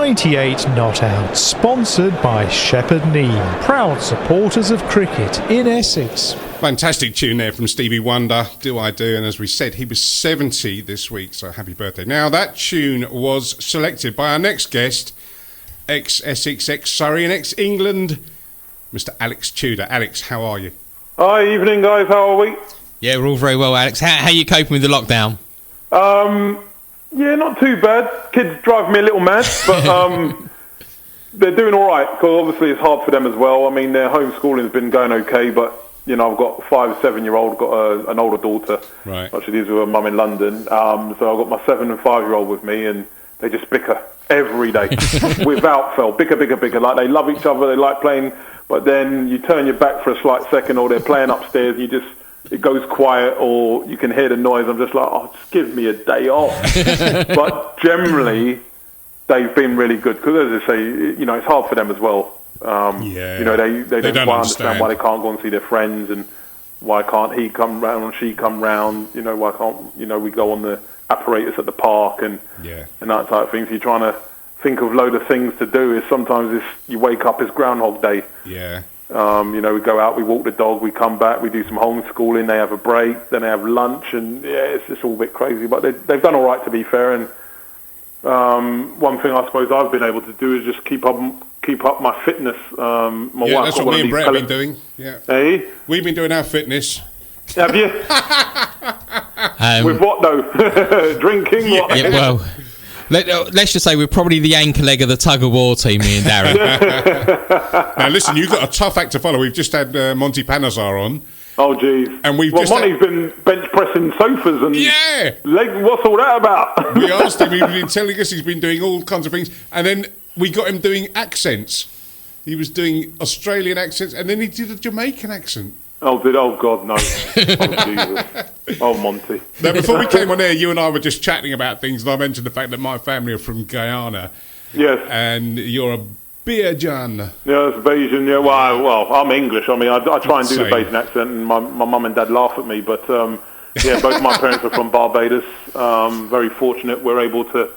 98 Not Out, sponsored by Shepherd Neame, proud supporters of cricket in Essex. Fantastic tune there from Stevie Wonder, Do I Do, and as we said, he was 70 this week, so happy birthday. Now, that tune was selected by our next guest, ex-Essex, ex-Surrey and ex-England, Mr. Alex Tudor. Alex, how are you? Hi, evening guys, how are we? Yeah, we're all very well, Alex. How are you coping with the lockdown? Yeah, not too bad. Kids drive me a little mad, but they're doing all right, because obviously it's hard for them as well. I mean, their homeschooling's been going okay, but, you know, I've got a 5, 7-year-old, got an older daughter. Right. She lives with her mum in London. So I've got my 7 and 5-year-old with me, and they just bicker every day, without fail. Bicker. Like, they love each other, they like playing, but then you turn your back for a slight second, or they're playing upstairs, and it goes quiet, or you can hear the noise. I'm just like, oh, just give me a day off. But generally, they've been really good, because as I say, you know, it's hard for them as well. You know, they don't quite understand why they can't go and see their friends, and why can't he come round and she come round. You know, why can't, you know, we go on the apparatus at the park and that type of thing. So you're trying to think of load of things to do. Is sometimes you wake up, it's Groundhog Day. Yeah. You know, we go out, we walk the dog, we come back, we do some homeschooling, they have a break, then they have lunch, and it's just all a bit crazy. But they've done all right, to be fair. And one thing I suppose I've been able to do is just keep up my fitness. My wife, that's what me and Brett have been doing. Yeah. Hey? We've been doing our fitness. Have you? With what though? Drinking? Yeah, What? well, let's just say we're probably the anchor leg of the tug of war team, me and Darren. Now listen, you've got a tough act to follow. We've just had Monty Panazar on. Oh geez. And Monty's been bench pressing sofas and leg. What's all that about? We asked him. He's been telling us he's been doing all kinds of things, and then we got him doing accents. He was doing Australian accents, and then he did a Jamaican accent. Oh God, no. Oh, Jesus. Oh, Monty. Now, before we came on air, you and I were just chatting about things, and I mentioned the fact that my family are from Guyana. Yes. And you're a Bajan. Yeah, it's Bajan, yeah. Well, I'm English. I mean, I try and do the Bajan accent, and my mum and dad laugh at me, but, yeah, both my parents are from Barbados. Very fortunate we're able to,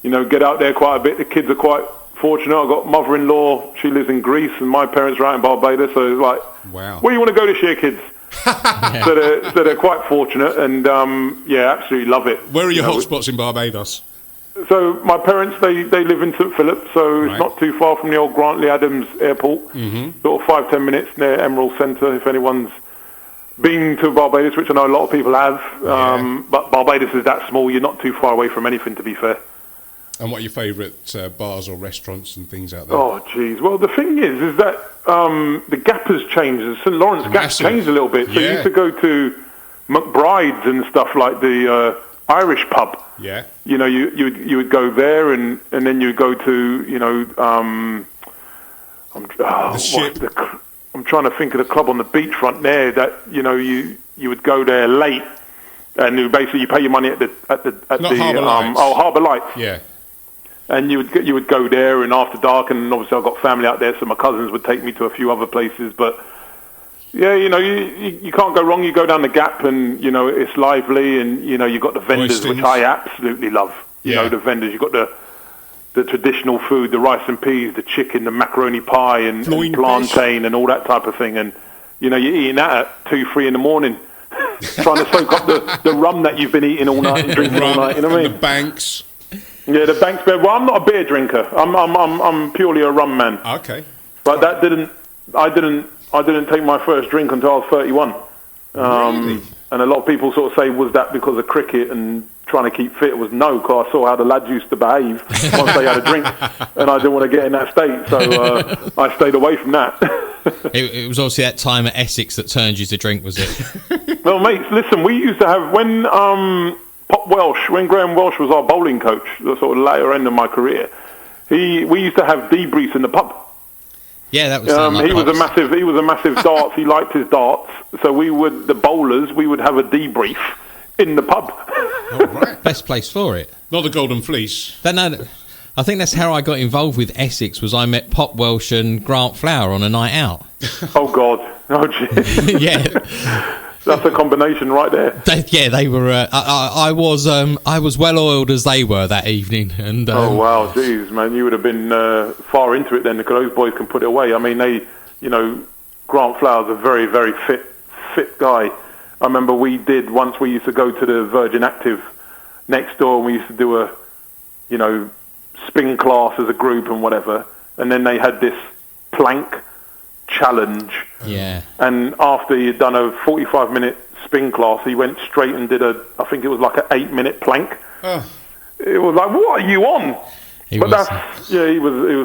you know, get out there quite a bit. The kids are quite fortunate. I've got mother-in-law, she lives in Greece, and my parents are out in Barbados, so it's like, wow. Where do you want to go this year, kids? So they're quite fortunate, and yeah, absolutely love it. Where are your hotspots in Barbados? So my parents, they live in St Philip, so it's not too far from the old Grantley Adams Airport, sort of 5-10 minutes near Emerald Centre, if anyone's been to Barbados, which I know a lot of people have, but Barbados is that small, you're not too far away from anything, to be fair. And what are your favourite bars or restaurants and things out there? Oh, geez. Well, the thing is that the Gap has changed. The St Lawrence Gap's changed a little bit. So you used to go to McBride's and stuff, like the Irish pub. Yeah. You know, you would go there, and then you would go to, you know, I'm trying to think of the club on the beachfront there that, you know, you would go there late, and basically you pay your money at the Harbour Lights. Harbour Lights. Yeah. And you would go there, and after dark, and obviously I've got family out there, so my cousins would take me to a few other places. But yeah, you know, you can't go wrong. You go down the Gap, and you know it's lively, and you know you've got the vendors, which I absolutely love. You know, the vendors. You've got the traditional food, the rice and peas, the chicken, the macaroni pie, and plantain, and all that type of thing. And you know, you're eating that at 2-3 in the morning, trying to soak up the rum that you've been eating all night and drinking all night. You know what I mean? The Banks. Yeah, the Banks beer. Well, I'm not a beer drinker. I'm purely a rum man. Okay. But I didn't take my first drink until I was 31. Really? And a lot of people sort of say, was that because of cricket and trying to keep fit? It was no, because I saw how the lads used to behave once they had a drink, and I didn't want to get in that state, so I stayed away from that. It was obviously that time at Essex that turned you to drink, was it? Well, mates, listen, we used to have, when Graham Welsh was our bowling coach, the sort of later end of my career, we used to have debriefs in the pub. Yeah, that was. He was a massive darts. He liked his darts, so the bowlers would have a debrief in the pub. Oh, right. Best place for it. Not the Golden Fleece. I think that's how I got involved with Essex. Was I met Pop Welsh and Grant Flower on a night out. Oh God! Oh gee. Yeah. That's a combination right there. They were. I was well oiled as they were that evening. And oh wow, geez, man, you would have been far into it then, because those boys can put it away. I mean, Grant Flowers, a very, very fit guy. I remember we used to go to the Virgin Active next door, and we used to do a, spin class as a group and whatever. And then they had this plank challenge. Yeah. And after he'd done a 45-minute spin class, he went straight and did I think it was like an 8-minute plank. Oh. It was like, what are you on? He was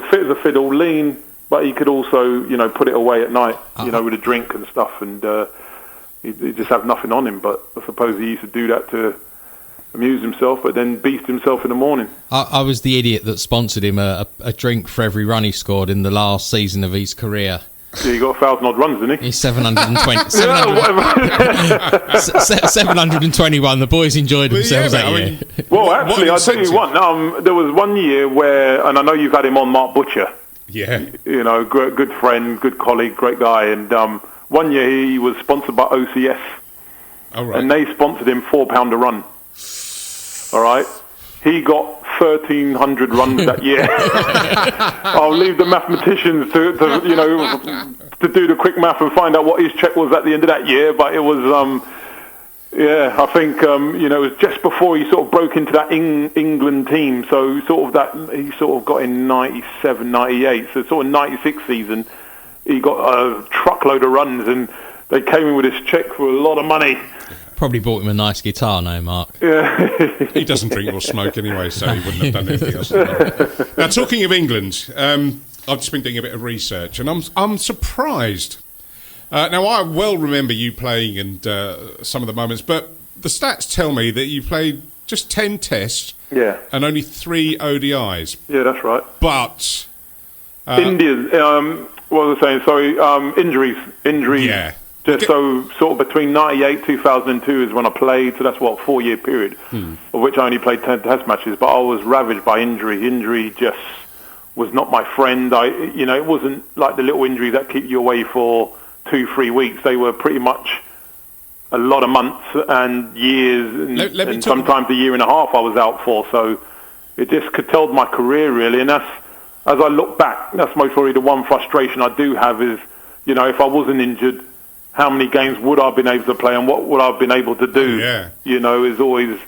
fit as a fiddle, lean, but he could also, put it away at night, with a drink and stuff, and he'd just have nothing on him. But I suppose he used to do that to amuse himself, but then beast himself in the morning. I was the idiot that sponsored him a drink for every run he scored in the last season of his career. Yeah, he got 1,000 odd runs, didn't he? He's 720. 721. The boys enjoyed themselves that year. Well, actually, I'll tell you what. There was one year where, and I know you've had him on, Mark Butcher. Yeah. Good friend, good colleague, great guy. And one year he was sponsored by OCS. Oh, right. And they sponsored him £4 a run. All right? He got 1,300 runs that year. I'll leave the mathematicians to do the quick math and find out what his check was at the end of that year. But it was, I think, it was just before he sort of broke into that England team. So he sort of got in 97, 98. So sort of 96 season, he got a truckload of runs, and they came in with his check for a lot of money. Probably bought him a nice guitar, no, Mark? Yeah. He doesn't drink or smoke anyway, so he wouldn't have done anything else. Now, talking of England, I've just been doing a bit of research, and I'm surprised. Now, I well remember you playing and some of the moments, but the stats tell me that you played just 10 tests and only 3 ODIs. Yeah, that's right. But... India's, what was I saying? Sorry, injuries. Yeah. Just so sort of between 98, 2002 is when I played, so that's what, a 4-year period, of which I only played 10 test matches, but I was ravaged by injury. Injury just was not my friend. It wasn't like the little injuries that keep you away for 2-3 weeks. They were pretty much a lot of months and years, and sometimes a year and a half I was out for, so it just curtailed my career really, and that's, as I look back, that's most probably the one frustration I do have is, if I wasn't injured, how many games would I have been able to play and what would I have been able to do? Yeah. Is always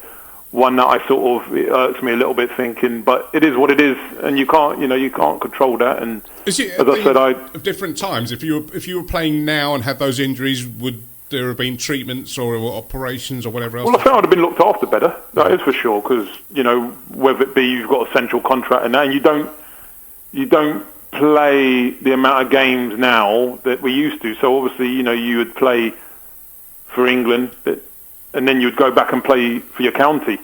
one that I sort of, it irks me a little bit thinking, but it is what it is, and you can't control that. And as I said, at different times, if you were playing now and had those injuries, would there have been treatments or operations or whatever else? Well, I think I'd have been looked after better. That is for sure, because whether it be you've got a central contract and that, and you don't play the amount of games now that we used to. So obviously, you would play for England, and then you'd go back and play for your county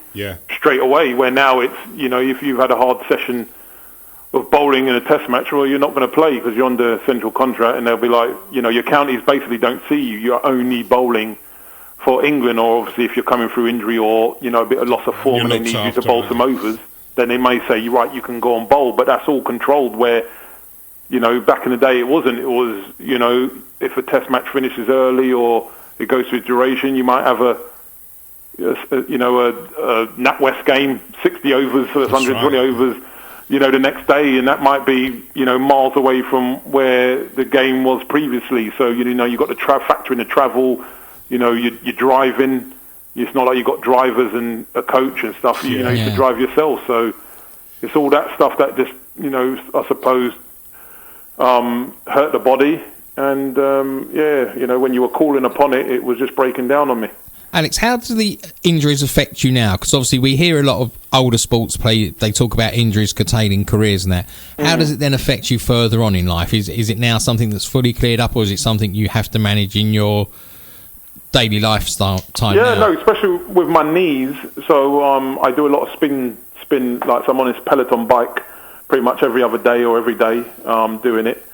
straight away, where now it's, if you've had a hard session of bowling in a test match, well, you're not going to play because you're under central contract, and they'll be like, your counties basically don't see you. You're only bowling for England, or obviously if you're coming through injury or, a bit of loss of form and they need you to bowl some overs, then they may say, you're right, you can go and bowl, but that's all controlled, where back in the day, it wasn't. It was, if a test match finishes early or it goes to a duration, you might have a NatWest game, 60 overs, so it's 120 overs, the next day, and that might be, miles away from where the game was previously. So, you've got to factor in the travel, you're driving. It's not like you've got drivers and a coach and stuff. You have to drive yourself. So it's all that stuff that just, I suppose, hurt the body, and when you were calling upon it, it was just breaking down on me. Alex, how do the injuries affect you now? Because obviously we hear a lot of older sports they talk about injuries curtailing careers and that. How does it then affect you further on in life? Is it now something that's fully cleared up, or is it something you have to manage in your daily lifestyle time now? No, especially with my knees. So I do a lot of spin, like so I'm on this Peloton bike pretty much every other day or every day, doing it,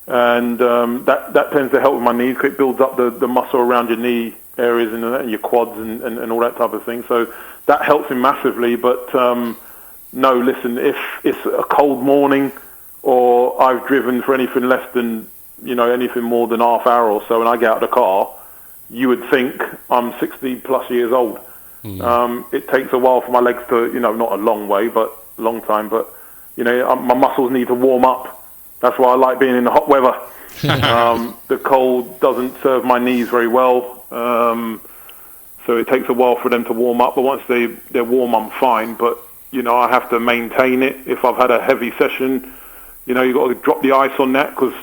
and that tends to help with my knees. It builds up the muscle around your knee areas and your quads and all that type of thing. So that helps me massively. But no, listen, if it's a cold morning or I've driven for anything less than anything more than half hour or so, and I get out of the car you would think I'm 60 plus years old. It takes a while for my legs to, not a long way, but a long time, but, my muscles need to warm up. That's why I like being in the hot weather. The cold doesn't serve my knees very well. So it takes a while for them to warm up, but once they're warm, I'm fine. But, I have to maintain it. If I've had a heavy session, you've got to drop the ice on that because,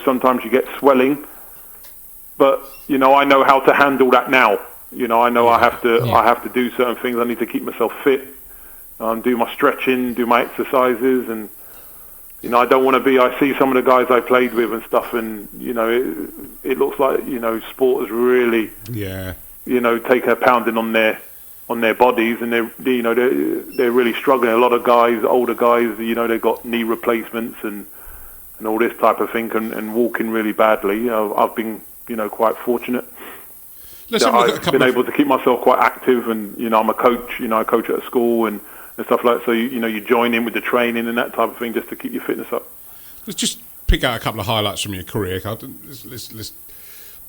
sometimes you get swelling. But, I know how to handle that now. I know I have to do certain things. I need to keep myself fit, do my stretching, do my exercises. And, I don't want to be, I see some of the guys I played with and stuff, and, it looks like, sport has really, take a pounding on their bodies, and they're really struggling. A lot of guys, older guys, they've got knee replacements and all this type of thing, and walking really badly. I've been, quite fortunate. I've been able to keep myself quite active, and I'm a coach. I coach at a school and stuff like that. So you join in with the training and that type of thing just to keep your fitness up. Let's just pick out a couple of highlights from your career. Let's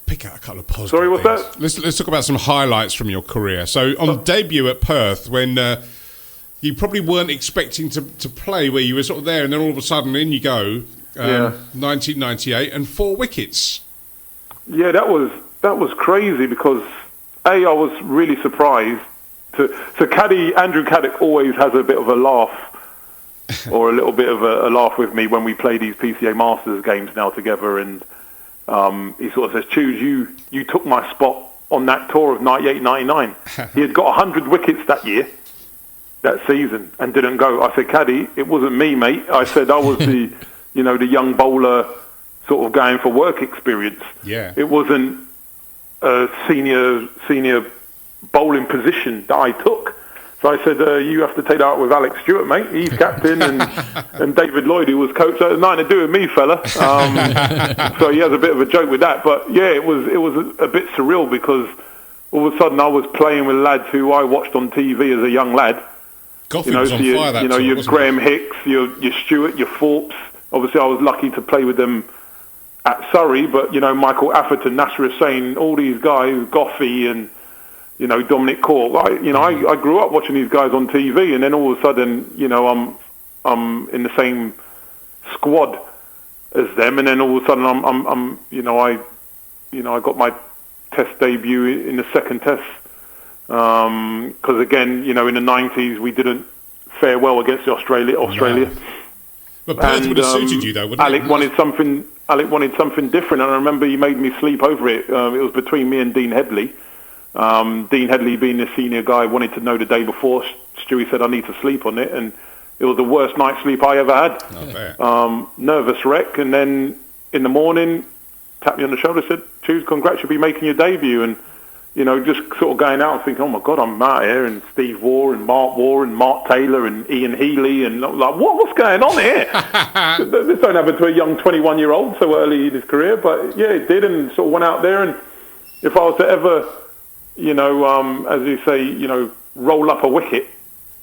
pick out a couple of positive. Sorry, what's things. that? Let's talk about some highlights from your career. So on debut at Perth, when you probably weren't expecting to play, where you were sort of there, and then all of a sudden in you go, 1998, and 4 wickets. Yeah, that was crazy because I was really surprised. So Andrew Caddick always has a bit of a laugh, or a little bit of a laugh with me when we play these PCA Masters games now together, and he sort of says, "Choose, you took my spot on that tour of 98, 99. He had got 100 wickets that year, that season, and didn't go. I said, Caddy, it wasn't me, mate. I said I was the young bowler sort of going for work experience. Yeah. It wasn't a senior bowling position that I took. So I said, you have to take that out with Alex Tudor, mate. He's captain, and David Lloyd, who was coach. So it had nothing to do with me, fella. So he has a bit of a joke with that. But yeah, it was a bit surreal because all of a sudden I was playing with lads who I watched on TV as a young lad. Goffey was on fire that tour, your wasn't Graham he? Hicks, your Stewart, your Forbes. Obviously, I was lucky to play with them at Surrey, but Michael Atherton, Nasser Hussain, all these guys, Goffey and Dominic Cork. I grew up watching these guys on TV, and then all of a sudden, I'm in the same squad as them, and then all of a sudden, I got my Test debut in the second Test, because again, in the 90s we didn't fare well against Australia. No. But Perth would have suited you, though, wouldn't Alec it? Alec wanted something different, and I remember he made me sleep over it. It was between me and Dean Headley. Dean Headley, being the senior guy, wanted to know the day before. Stewie said, I need to sleep on it, and it was the worst night's sleep I ever had. Nervous wreck, and then in the morning, tapped me on the shoulder, said, Choose, congrats, you'll be making your debut. And just sort of going out and thinking, oh my God, I'm out here, and Steve Waugh and Mark Taylor and Ian Healy, and like, what's going on here? This don't happen to a young 21-year-old so early in his career, but yeah, it did, and sort of went out there. And if I was to ever, as you say, roll up a wicket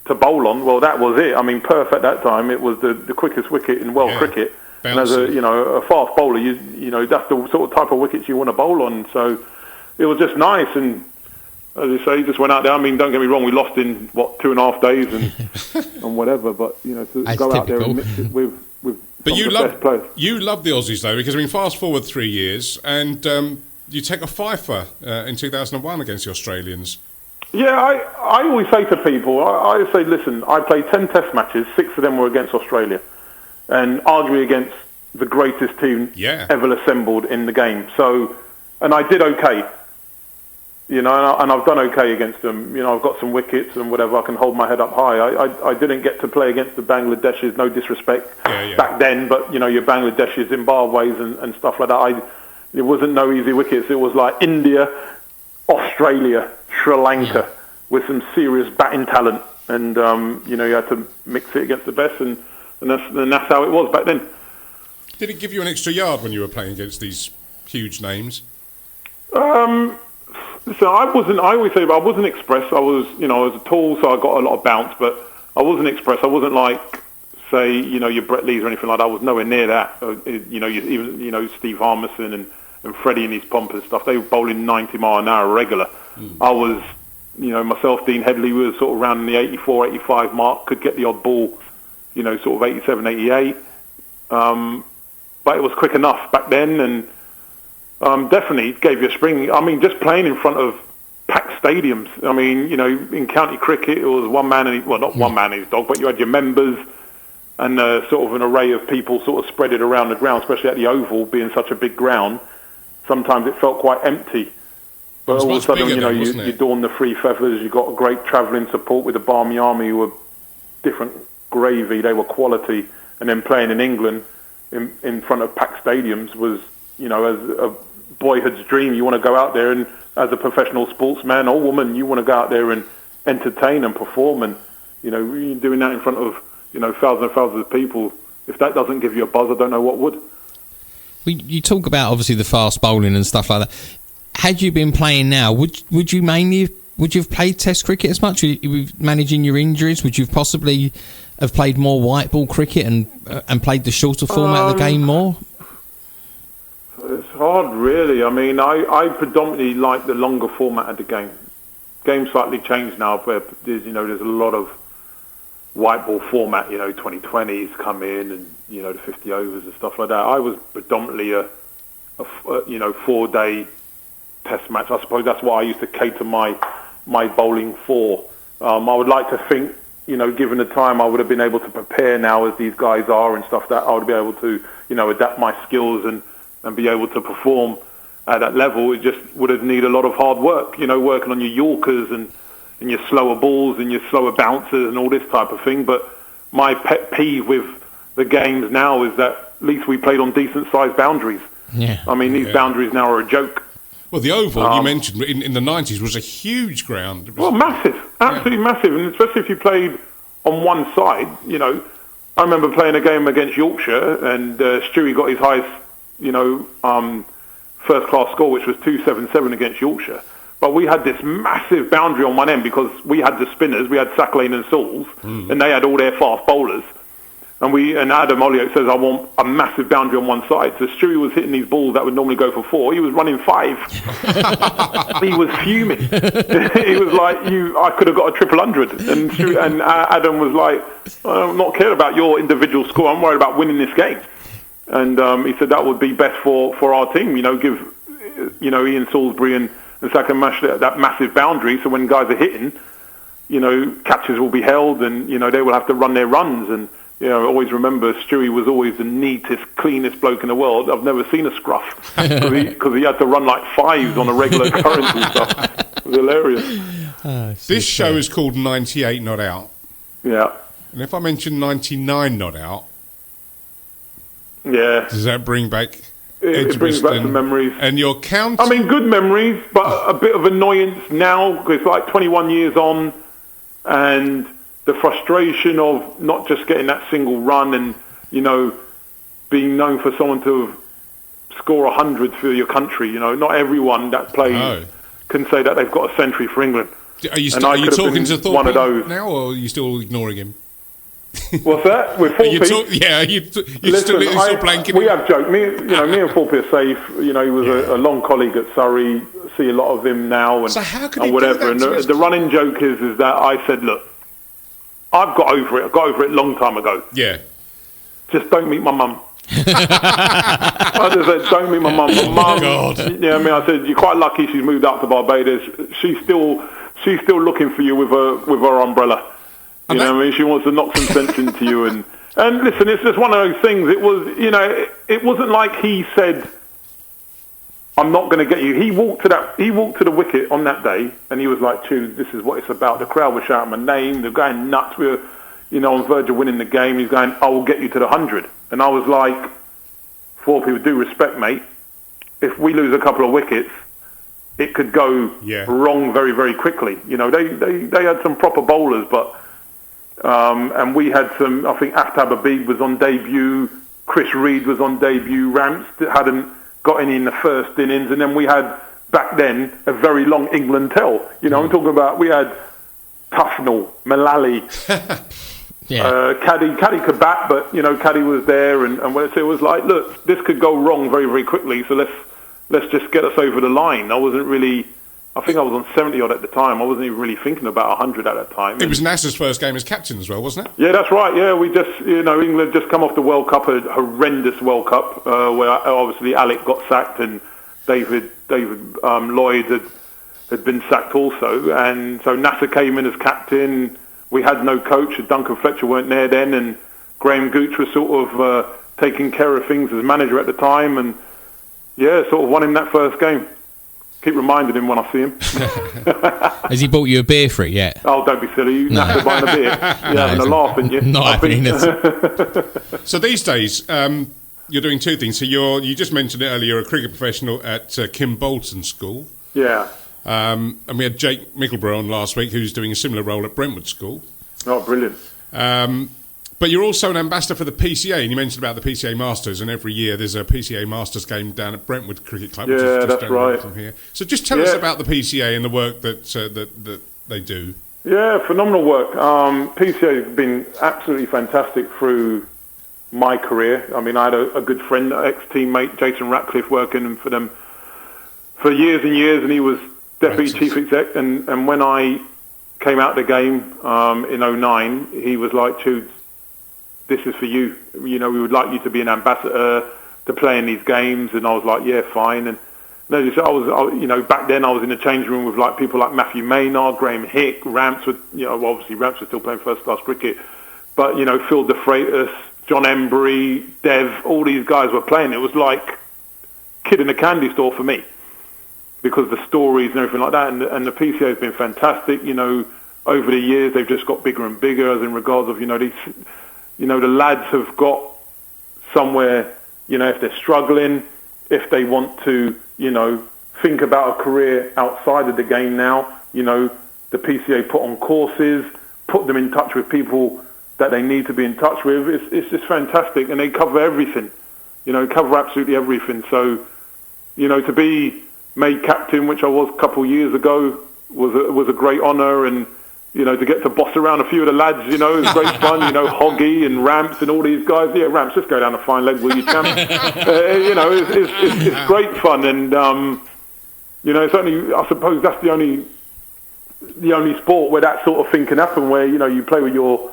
to bowl on, well, that was it. I mean, Perth at that time, it was the quickest wicket in world cricket. Bouncy. And as a fast bowler, that's the sort of type of wickets you want to bowl on. So it was just nice, and as you say, just went out there. I mean, don't get me wrong, we lost in 2.5 days and whatever, but to That's go out there typical. and mix it with But some of the best players. you love the Aussies, though, because fast forward 3 years, and you take a fifer in 2001 against the Australians. Yeah, I always say to people, I say, listen, I played 10 Test matches, 6 of them were against Australia, and arguably against the greatest team ever assembled in the game. So, and I did okay. And I've done okay against them. I've got some wickets and whatever. I can hold my head up high. I didn't get to play against the Bangladeshis, no disrespect back then, but your Bangladeshis, Zimbabwe's and stuff like that. It wasn't no easy wickets. It was like India, Australia, Sri Lanka with some serious batting talent, and you had to mix it against the best, and that's how it was back then. Did it give you an extra yard when you were playing against these huge names? So I always say, I wasn't express. I was tall, so I got a lot of bounce, but I wasn't express. I wasn't like, say, your Brett Lees or anything like that. I was nowhere near that. Even Steve Harmison and Freddie and his pomp and stuff, they were bowling 90 mile an hour regular. I was, myself, Dean Headley was sort of around the 84, 85 mark, could get the odd ball, sort of 87, 88. But it was quick enough back then, and definitely gave you a spring. I mean, just playing in front of packed stadiums. I mean, in county cricket, it was one man and not one man and his dog, but you had your members and sort of an array of people sort of spread it around the ground, especially at the Oval, being such a big ground. Sometimes it felt quite empty. But all of a sudden, you dawn the three feathers, you got a great travelling support with the Barmy Army, who were different gravy, they were quality. And then playing in England in front of packed stadiums was, as a boyhood's dream. You want to go out there and, as a professional sportsman or woman, you want to go out there and entertain and perform. And, you're doing that in front of, thousands and thousands of people. If that doesn't give you a buzz, I don't know what would. You talk about, obviously, the fast bowling and stuff like that. Had you been playing now, would you have played Test cricket as much? With managing your injuries, would you possibly have played more white ball cricket and played the shorter format of the game more? It's hard, really. I mean, I predominantly like the longer format of the game. Game's slightly changed now, but there's a lot of white ball format. 2020s come in, and the 50 overs and stuff like that. I was predominantly a 4-day Test match. I suppose that's what I used to cater my bowling for. I would like to think, given the time, I would have been able to prepare now as these guys are and stuff, that I would be able to, adapt my skills and be able to perform at that level. It just would have needed a lot of hard work, working on your Yorkers and your slower balls and your slower bouncers and all this type of thing. But my pet peeve with the games now is that at least we played on decent-sized boundaries. Yeah. I mean, these boundaries now are a joke. Well, the Oval, you mentioned, in the 90s was a huge ground. It was massive, absolutely massive, and especially if you played on one side. I remember playing a game against Yorkshire, and Stewie got his highest, first-class score, which was 277 against Yorkshire. But we had this massive boundary on one end because we had the spinners, we had Sacklane and Sauls, and they had all their fast bowlers. And Adam Olliott says, I want a massive boundary on one side. So Stewie was hitting these balls that would normally go for 4. He was running 5. He was fuming. He was like, I could have got a 100. And Adam was like, I'm not caring about your individual score. I'm worried about winning this game. And he said that would be best for our team. Give Ian Salisbury and Sacklane Mash that massive boundary. So when guys are hitting, catches will be held, and they will have to run their runs. And always remember, Stewie was always the neatest, cleanest bloke in the world. I've never seen a scruff because he had to run like 5s on a regular occurrence and stuff. It was hilarious. This show is called 98 Not Out. Yeah. And if I mention 99 Not Out, yeah, does that bring back it brings back some memories. And your count? I mean, good memories, but a bit of annoyance now because it's like 21 years on, and the frustration of not just getting that single run and, being known for someone to score 100 for your country. Not everyone that plays can say that they've got a century for England. Are you talking to Thorpe one of those now, or are you still ignoring him? What's that? With Thorpe? You're still blanking. We have joked. Me and Thorpe are safe. He was a long colleague at Surrey. See a lot of him now, and, so how could and whatever. And the running joke is that I said, look, I've got over it. I got over it a long time ago. Yeah. Just don't meet my mum. I just said, don't meet my mum. Oh, God. I said, you're quite lucky she's moved out to Barbados. She's still looking for you with her umbrella. She wants to knock some sense into you. And listen, it's just one of those things. It was, it wasn't like he said, I'm not going to get you. He walked to the wicket on that day, and he was like, "Chew, this is what it's about." The crowd was shouting my name. They're going nuts. We were, on verge of winning the game. He's going, "I will get you to the 100." And I was like, "Thorpe, with due respect, mate, if we lose a couple of wickets, it could go wrong very, very quickly." They had some proper bowlers, but and we had some. I think Aftab Habib was on debut. Chris Reed was on debut. Ramps hadn't got any in the first innings, and then we had back then a very long England tell. I'm talking about we had Tufnell, Mullally, Caddy could bat, but Caddy was there, and it was like, look, this could go wrong very, very quickly. So let's let's just get us over the line. I think I was on 70 odd at the time. I wasn't even really thinking about 100 at that time. It was Nasser's first game as captain as well, wasn't it? Yeah, that's right. Yeah, we just, England just come off the World Cup, a horrendous World Cup, where obviously Alec got sacked and David Lloyd had been sacked also. And so Nasser came in as captain. We had no coach. Duncan Fletcher weren't there then. And Graham Gooch was sort of taking care of things as manager at the time. And, yeah, sort of won him that first game. Keep reminding him when I see him. Has he bought you a beer for it yet? Oh, don't be silly. You have to buy a beer. You're having a laugh, aren't you? Not happening. So these days, you're doing two things. So you just mentioned it earlier, you're a cricket professional at Kim Bolton School. Yeah. And we had Jake Mickleborough on last week, who's doing a similar role at Brentwood School. Oh, brilliant. But you're also an ambassador for the PCA, and you mentioned about the PCA Masters, and every year there's a PCA Masters game down at Brentwood Cricket Club, which is just that's down the road right. from here. So just tell us about the PCA and the work that they do. Yeah, phenomenal work. PCA has been absolutely fantastic through my career. I mean, I had a good friend, ex-teammate, Jason Ratcliffe, working for them for years and years, and he was deputy chief exec. And when I came out the game in 2009, he was like, "Tudes, this is for you. We would like you to be an ambassador to play in these games." And I was like, "Yeah, fine." And back then I was in the change room with like people like Matthew Maynard, Graham Hick, Ramps. Obviously Ramps was still playing first class cricket, but Phil De Freitas, John Embry, Dev, all these guys were playing. It was like kid in a candy store for me because the stories and everything like that. And the PCA has been fantastic. Over the years they've just got bigger and bigger as in regards of these. The lads have got somewhere, if they're struggling, if they want to, think about a career outside of the game now, the PCA put on courses, put them in touch with people that they need to be in touch with. It's just fantastic, and they cover everything, cover absolutely everything. So, to be made captain, which I was a couple of years ago, was a great honour, and to get to boss around a few of the lads, it was great fun, Hoggy and Ramps and all these guys. Yeah, Ramps, just go down a fine leg, will you, champ? It's great fun, and, it's only, I suppose that's the only sport where that sort of thing can happen, where, you play with your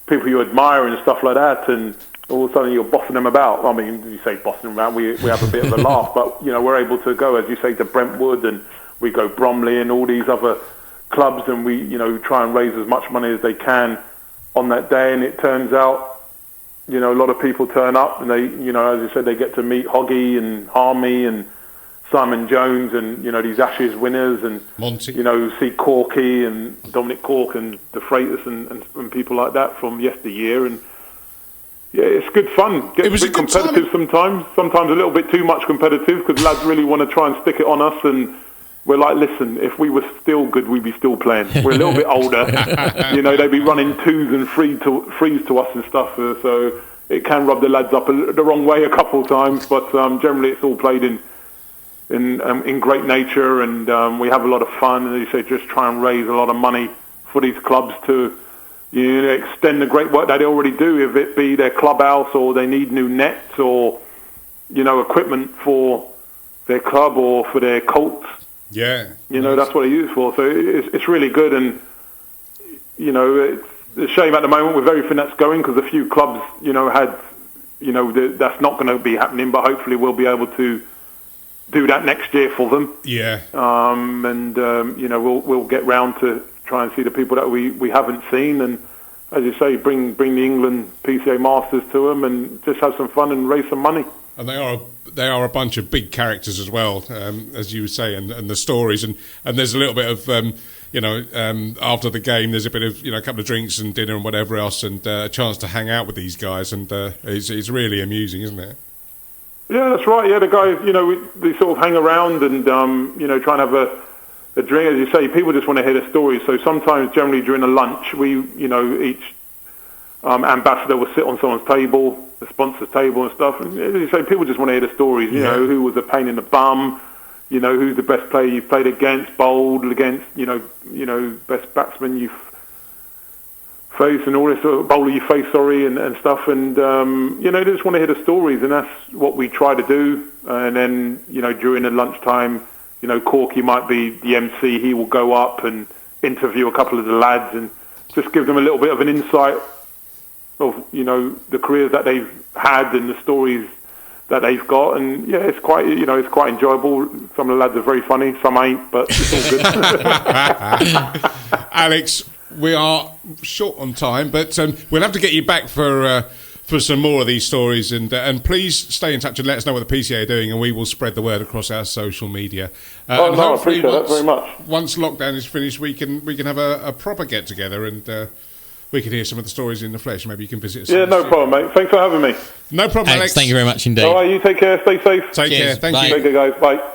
people you admire and stuff like that, and all of a sudden you're bossing them about. I mean, you say bossing them about, we have a bit of a laugh, but, we're able to go, as you say, to Brentwood, and we go Bromley and all these other clubs, and we try and raise as much money as they can on that day. And it turns out a lot of people turn up, and they as you said, they get to meet Hoggy and Harmy and Simon Jones and these Ashes winners, and Monty, see Corky and Dominic Cork and De Freitas and people like that from yesteryear. And yeah, it's good fun. It was a bit competitive sometimes a little bit too much competitive, because lads really want to try and stick it on us, and we're like, listen, if we were still good, we'd be still playing. We're a little bit older. They'd be running twos and threes to us and stuff. So it can rub the lads up the wrong way a couple of times. But generally, it's all played in great nature, and we have a lot of fun. And as you say, just try and raise a lot of money for these clubs to extend the great work that they already do, if it be their clubhouse or they need new nets or equipment for their club or for their colts. Yeah, that's what they use for. So it's really good, and it's a shame at the moment with everything that's going, because a few clubs had that's not going to be happening, but hopefully we'll be able to do that next year for them. Yeah. We'll get round to try and see the people that we haven't seen, and as you say, bring the England PCA Masters to them, and just have some fun and raise some money. And they are a bunch of big characters as well, as you say, and the stories, and there's a little bit of after the game, there's a bit of a couple of drinks and dinner and whatever else, and a chance to hang out with these guys, and it's really amusing, isn't it? Yeah, that's right. Yeah, the guys, they sort of hang around and try and have a drink. As you say, people just want to hear the stories. So sometimes, generally during a lunch, we each ambassador will sit on someone's table, the sponsor's table and stuff, and as you say, people just want to hear the stories, who was a pain in the bum, who's the best player you've played against, bowled against, best batsman you've faced, and all this sort of bowler you face, and stuff, and they just want to hear the stories, and that's what we try to do, and then during the lunchtime, Corky might be the MC. He will go up and interview a couple of the lads and just give them a little bit of an insight of the careers that they've had and the stories that they've got. And yeah, it's quite enjoyable. Some of the lads are very funny, some ain't, but it's all good. Alex, we are short on time, but we'll have to get you back for some more of these stories, and please stay in touch and let us know what the PCA are doing, and we will spread the word across our social media. I appreciate that very much. Once lockdown is finished, we can have a proper get together, and we can hear some of the stories in the flesh. Maybe you can visit us. Yeah, no problem, mate. Thanks for having me. No problem, Alex. Thank you very much indeed. All right, you take care. Stay safe. Take care. Thank you. Take care, guys. Bye.